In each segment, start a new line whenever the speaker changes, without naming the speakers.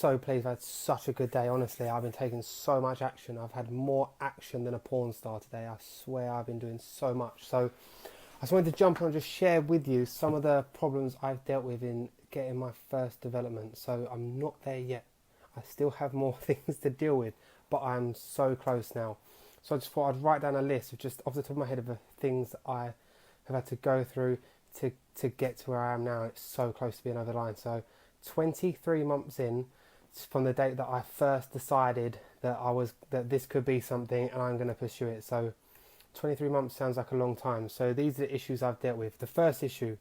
so pleased. I've had such a good day. Honestly, I've been taking so much action. I've had more action than a porn star today. I swear I've been doing so much. So I just wanted to jump on and just share with you some of the problems I've dealt with in getting my first development. So I'm not there yet. I still have more things to deal with, but I'm so close now. So I just thought I'd write down a list of just off the top of my head of the things that I have had to go through to get to where I am now. It's so close to being over the line. So 23 months in from the date that I first decided that this could be something and I'm going to pursue it. So 23 months sounds like a long time. So these are the issues I've dealt with. The first issue,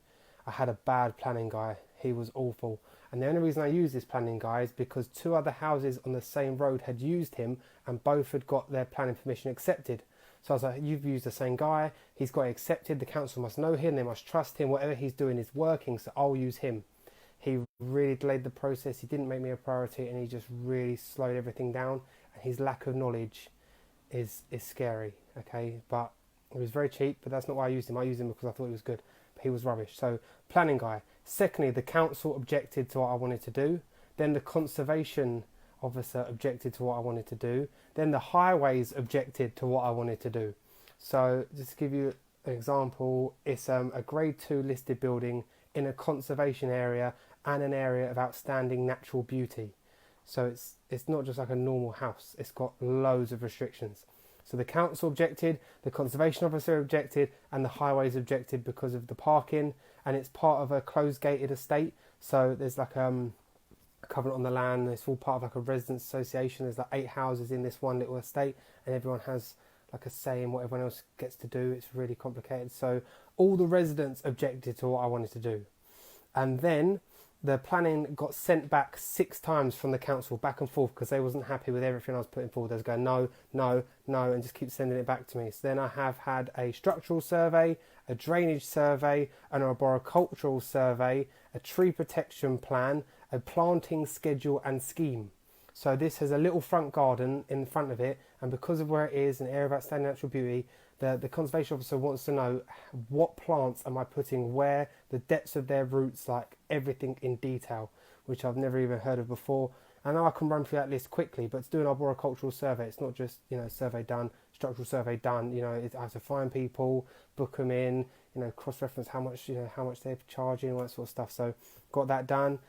I had a bad planning guy. He was awful. And the only reason I used this planning guy is because 2 other houses on the same road had used him and both had got their planning permission accepted. So I was like, you've used the same guy, he's got it accepted, the council must know him, they must trust him, whatever he's doing is working, so I'll use him. He really delayed the process, he didn't make me a priority, and he just really slowed everything down. And his lack of knowledge is scary, okay? But it was very cheap, but that's not why I used him. I used him because I thought he was good, but he was rubbish. So planning guy. Secondly, the council objected to what I wanted to do. Then the conservation officer objected to what I wanted to do. Then the highways objected to what I wanted to do. So just to give you an example, it's a grade 2 listed building in a conservation area and an area of outstanding natural beauty. So it's not just like a normal house, it's got loads of restrictions. So the council objected, the conservation officer objected, and the highways objected because of the parking, and it's part of a closed gated estate. So there's like a covenant on the land, it's all part of like a residents association. There's like 8 houses in this one little estate, and everyone has like a say in what everyone else gets to do. It's really complicated. So all the residents objected to what I wanted to do. And then the planning got sent back 6 times from the council, back and forth, because they wasn't happy with everything I was putting forward. They was going, no, no, no, and just keep sending it back to me. So then I have had a structural survey, a drainage survey, an arboricultural survey, a tree protection plan, a planting schedule and scheme. So this has a little front garden in front of it, and because of where it is, an area of outstanding natural beauty, the conservation officer wants to know what plants am I putting where, the depths of their roots, like everything in detail, which I've never even heard of before. I know I can run through that list quickly, but to do an arboricultural survey, it's not just, survey done, structural survey done, I have to find people, book them in, cross-reference how much they're charging, all that sort of stuff. So got that done.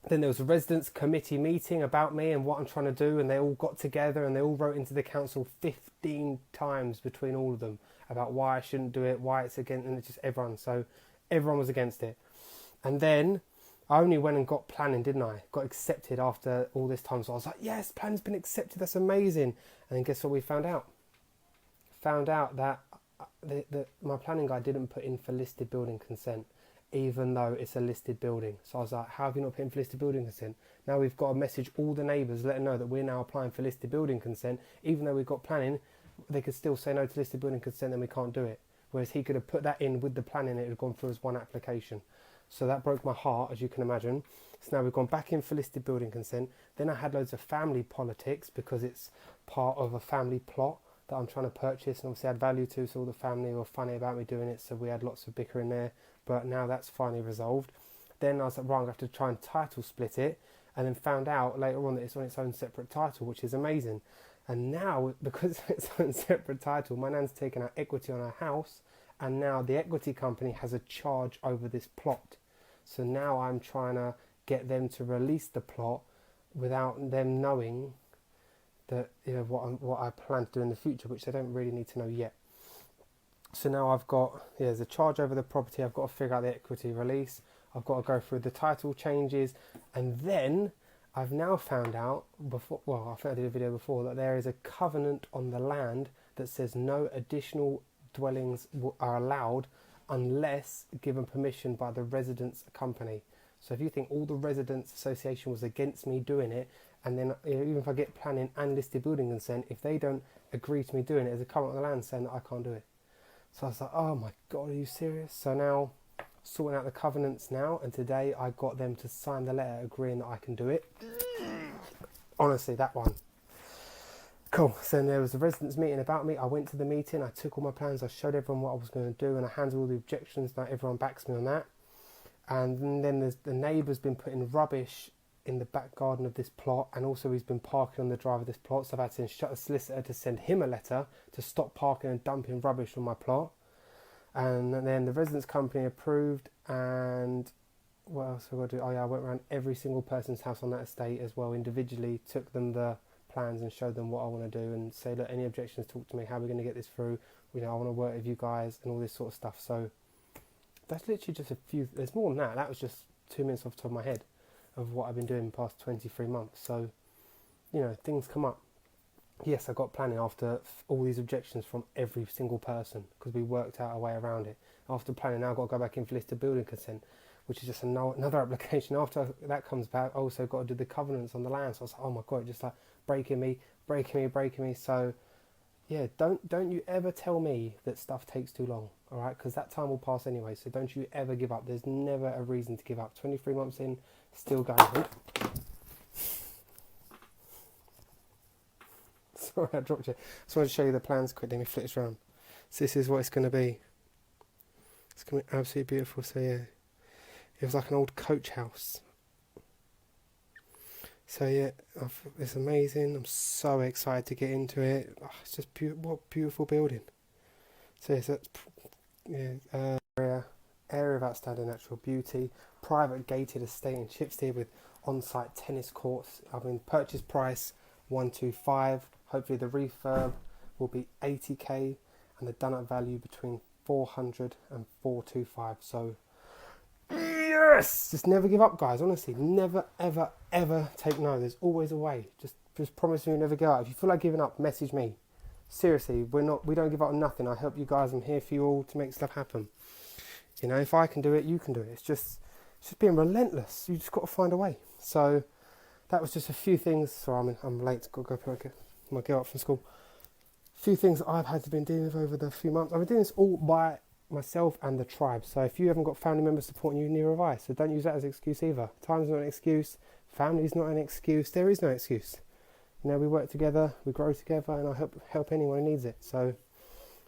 Then there was a residents committee meeting about me and what I'm trying to do, and they all got together and they all wrote into the council 15 times between all of them about why I shouldn't do it, why it's against, and it's just everyone. So everyone was against it. And then I only went and got planning, didn't I? Got accepted after all this time. So I was like, yes, planning's been accepted, that's amazing. And then guess what we found out? Found out that my planning guy didn't put in for listed building consent, even though it's a listed building. So I was like, how have you not put in for listed building consent? Now we've got to message all the neighbours, let them know that we're now applying for listed building consent. Even though we've got planning, they could still say no to listed building consent, then we can't do it. Whereas he could have put that in with the planning, it had gone through as one application. So that broke my heart, as you can imagine. So now we've gone back in for listed building consent. Then I had loads of family politics because it's part of a family plot that I'm trying to purchase, and obviously I had value to, so all the family were funny about me doing it, so we had lots of bickering there. But now that's finally resolved. Then I was like, right, I'm going to have to try and title split it, and then found out later on that it's on its own separate title, which is amazing. And now, because it's on its separate title, my nan's taken out equity on her house, and now the equity company has a charge over this plot. So now I'm trying to get them to release the plot without them knowing that, what I plan to do in the future, which they don't really need to know yet. So now I've got, there's a charge over the property, I've got to figure out the equity release, I've got to go through the title changes, and then I've now found out, I think I did a video before, that there is a covenant on the land that says no additional dwellings are allowed unless given permission by the residents company. So if you think all the residents association was against me doing it, and then even if I get planning and listed building consent, if they don't agree to me doing it, there's a covenant on the land saying that I can't do it. So I was like, oh my God, are you serious? So now, sorting out the covenants now, and today I got them to sign the letter agreeing that I can do it. Honestly, that one. Cool. So then there was a residents meeting about me. I went to the meeting, I took all my plans, I showed everyone what I was going to do, and I handled all the objections. Now everyone backs me on that. And then there's the neighbour's been putting rubbish in the back garden of this plot, and also he's been parking on the drive of this plot, so I've had to instruct the solicitor to send him a letter to stop parking and dumping rubbish on my plot. And then the residence company approved, and what else have I got to do? Oh yeah, I went around every single person's house on that estate as well individually, took them the plans and showed them what I want to do, and say, look, any objections, talk to me, how are we going to get this through, you know, I want to work with you guys and all this sort of stuff. So that's literally just a few, there's more than that. That was just 2 minutes off the top of my head of what I've been doing the past 23 months. So, you know, things come up. Yes, I got planning after all these objections from every single person, because we worked out a way around it. After planning, now I've got to go back in for listed building consent, which is just another application. After that comes back, I also got to do the covenants on the land. So I was like, oh my God, just like breaking me. So yeah, don't you ever tell me that stuff takes too long, all right? Because that time will pass anyway. So don't you ever give up. There's never a reason to give up. 23 months in, still going. Sorry, I dropped you. Just wanted to show you the plans quickly. Let me flip this around. So this is what it's going to be. It's going to be absolutely beautiful. So yeah, it was like an old coach house. So yeah, it's amazing. I'm so excited to get into it. Oh, it's just what a beautiful building. So yes, that's area of outstanding natural beauty. Private gated estate in Chipstead with on-site tennis courts. I mean, purchase price 125. Hopefully the refurb will be 80k, and the done up value between 400 and 425. So yes, just never give up, guys. Honestly, never ever take no. There's always a way. Just promise me you'll never give up. If you feel like giving up, message me. Seriously, we don't give up on nothing. I help you guys. I'm here for you all to make stuff happen. You know, if I can do it, you can do it. It's just being relentless. You just got to find a way. So that was just a few things. Sorry, I'm late. Got to go pick my girl up from school. A few things that I've had to been dealing with over the few months. I've been doing this all by myself and the tribe. So if you haven't got family members supporting you, neither have I. So don't use that as an excuse either. Time's not an excuse. Family's not an excuse. There is no excuse. You know, we work together, we grow together, and I help anyone who needs it. So,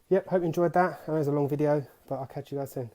yep, hope you enjoyed that. I know it was a long video, but I'll catch you guys soon.